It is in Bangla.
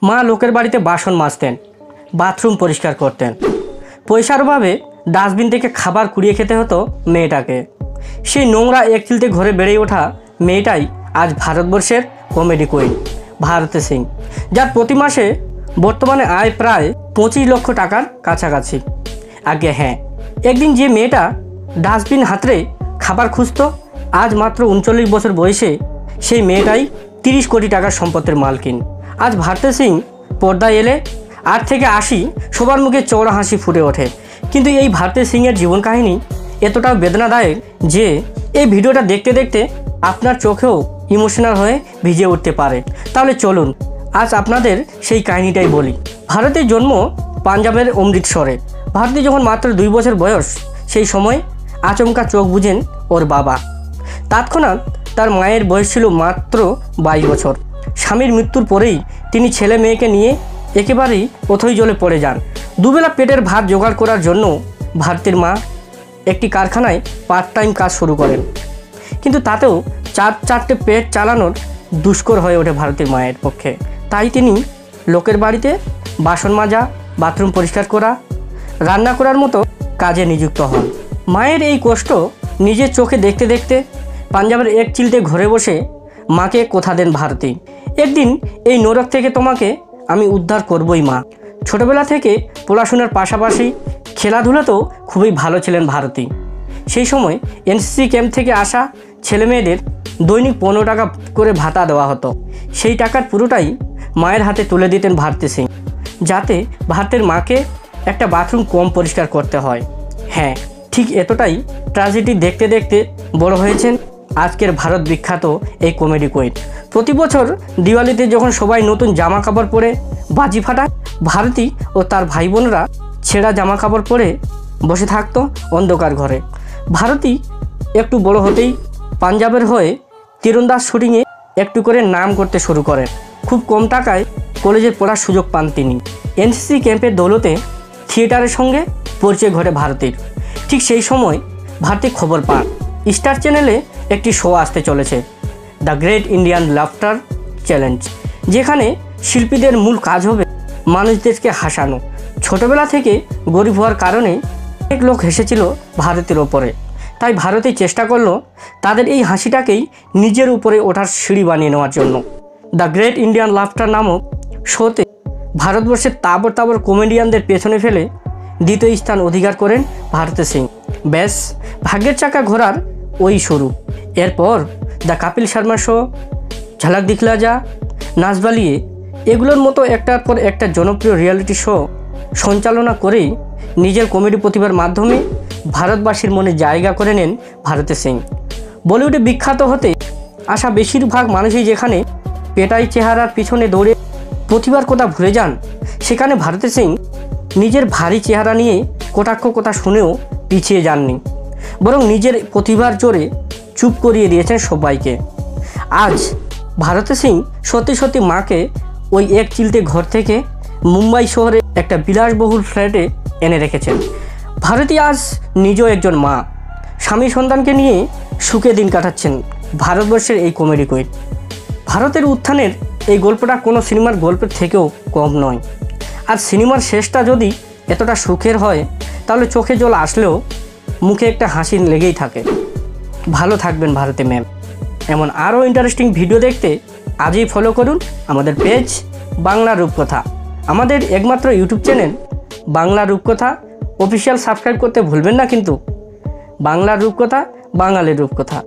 মা লোকের বাড়িতে বাসন মাজতেন, বাথরুম পরিষ্কার করতেন। পয়সার অভাবে ডাস্টবিন থেকে খাবার কুড়িয়ে খেতে হতো মেয়েটাকে। সেই নোংরা এক চিলতে ঘরে বেড়ে ওঠা মেয়েটাই আজ ভারতবর্ষের কমেডি কুইন ভারতী সিং, যার প্রতি মাসে বর্তমানে আয় প্রায় 25 লক্ষ টাকার কাছাকাছি। আগে হ্যাঁ, একদিন যে মেয়েটা ডাস্টবিন হাতড়ে খাবার খুঁজত, আজ মাত্র 39 বছর বয়সে সেই মেয়েটাই 30 কোটি টাকার সম্পত্তির মালকিন। আজ ভারতী সিং পর্দায় এলে 8 থেকে 80 সবার মুখে চওড়া হাসি ফুটে ওঠে। কিন্তু এই ভারতী সিংয়ের জীবন কাহিনী এতটাও বেদনাদায়ক যে এই ভিডিওটা দেখতে দেখতে আপনার চোখেও ইমোশনাল হয়ে ভিজে উঠতে পারে। তাহলে চলুন আজ আপনাদের সেই কাহিনীটাই বলি। ভারতের জন্ম পাঞ্জাবের অমৃতসরে। ভারতী যখন মাত্র 2 বছর বয়স, সেই সময় আচমকা চোখ বুঝেন ওর বাবা। তৎক্ষণাৎ তার মায়ের বয়স ছিল মাত্র 22 বছর। স্বামীর মৃত্যুর পরেই তিনি ছেলে মেয়েকে নিয়ে একেবারেই অথই জলে পড়ে যান। দুবেলা পেটের ভাত জোগাড় করার জন্য ভারতীর মা একটি কারখানায় পার্ট টাইম কাজ শুরু করেন। কিন্তু তাতেও 4-4টে পেট চালানোর দুষ্কর হয়ে ওঠে ভারতীর মায়ের পক্ষে। তাই তিনি লোকের বাড়িতে বাসন মাজা, বাথরুম পরিষ্কার করা, রান্না করার মতো কাজে নিযুক্ত হন। মায়ের এই কষ্ট নিজের চোখে দেখতে দেখতে পাঞ্জাবের এক চিলতে ঘরে বসে মাকে কথা দেন ভারতী, একদিন এই নরক থেকে তোমাকে আমি উদ্ধার করবই মা। ছোটবেলা থেকে পড়াশোনার পাশাপাশি খেলাধুলাতেও খুবই ভালো ছিলেন ভারতী। সেই সময় এনসিসি ক্যাম্প থেকে আসা ছেলে মেয়েদের দৈনিক 15 টাকা করে ভাতা দেওয়া হতো। সেই টাকার পুরোটাই মায়ের হাতে তুলে দিতেন ভারতী সিং, যাতে ভারতের মাকে একটা বাথরুম কম পরিষ্কার করতে হয়। হ্যাঁ, ঠিক এতটাই ট্র্যাজেডি দেখতে দেখতে বড় হয়েছেন আজকের ভারত বিখ্যাত এই কমেডি কুইন। প্রতি বছর দিওয়ালিতে যখন সবাই নতুন জামা কাপড় পরে বাজি ফাটায়, ভারতী ও তার ভাই বোনরা ছেঁড়া জামা কাপড় পরে বসে থাকতো অন্ধকার ঘরে। ভারতী একটু বড় হতেই পাঞ্জাবের হয়ে তীরন্দাজ শুটিংয়ে একটু করে নাম করতে শুরু করেন। খুব কম টাকায় কলেজে পড়ার সুযোগ পান তিনি। এনসিসি ক্যাম্পের দৌলতে থিয়েটারের সঙ্গে পরিচয় ঘটে ভারতীর। ঠিক সেই সময় ভারতী খবর পান স্টার চ্যানেলে একটি শো আসতে চলেছে, the great Indian laughter challenge, যেখানে শিল্পীদের মূল কাজ হবে মানুষদেরকে হাসানো। ছোটবেলা থেকে গরিব হওয়ার কারণে অনেক লোক হেসেছিল ভারতীর ওপরে। তাই ভারতী চেষ্টা করলো তাদের এই হাসিটাকেই নিজের উপরে ওঠার সিঁড়ি বানিয়ে নেওয়ার জন্য। দ্য গ্রেট ইন্ডিয়ান লাফটার নামক শোতে ভারতবর্ষের তাবর তাবর কমেডিয়ানদের পেছনে ফেলে দ্বিতীয় স্থান অধিকার করেন ভারতী সিং। ব্যাস, ভাগ্যের চাকা ঘোরার ওই শুরু। এরপর দ্য কপিল শর্মা শো, ঝলক দিখলা যা, নাচ বালিয়ে, এগুলোর মতো একটার পর একটা জনপ্রিয় রিয়েলিটি শো সঞ্চালনা করেই নিজের কমেডি প্রতিভার মাধ্যমে ভারতবাসীর মনে জায়গা করে নেন ভারতী সিং। বলিউডে বিখ্যাত হতে আসা বেশিরভাগ মানুষই যেখানে পেটাই চেহারার পিছনে দৌড়ে প্রতিভার কথা ভুলে যান, সেখানে ভারতী সিং নিজের ভারী চেহারা নিয়ে কটাক্ষ কথা শুনেও পিছিয়ে যাননি, বরং নিজের প্রতিভার জোরে চুপ করিয়ে দিয়েছেন সবাইকে। আজ ভারতী সিং সত্যি সত্যি মাকে ওই এক চিলতে ঘর থেকে মুম্বাই শহরে একটা বিলাসবহুল ফ্ল্যাটে এনে রেখেছেন। ভারতী আজ নিজেও একজন মা, স্বামী সন্তানকে নিয়ে সুখে দিন কাটাচ্ছেন ভারতবর্ষের এই কমেডি কুইন। ভারতের উত্থানের এই গল্পটা কোনো সিনেমার গল্পের থেকেও কম নয়। আর সিনেমার শেষটা যদি এতটা সুখের হয়, তাহলে চোখে জল আসলেও মুখে একটা হাসি লেগেই থাকে। ভালো থাকবেন ভারতী ম্যাম। এমন আরও ইন্টারেস্টিং ভিডিও দেখতে আজই ফলো করুন আমাদের পেজ বাংলা রূপকথা, আমাদের একমাত্র ইউটিউব চ্যানেল বাংলা রূপকথা অফিসিয়াল। সাবস্ক্রাইব করতে ভুলবেন না কিন্তু। বাংলা রূপকথা, বাঙালির রূপকথা।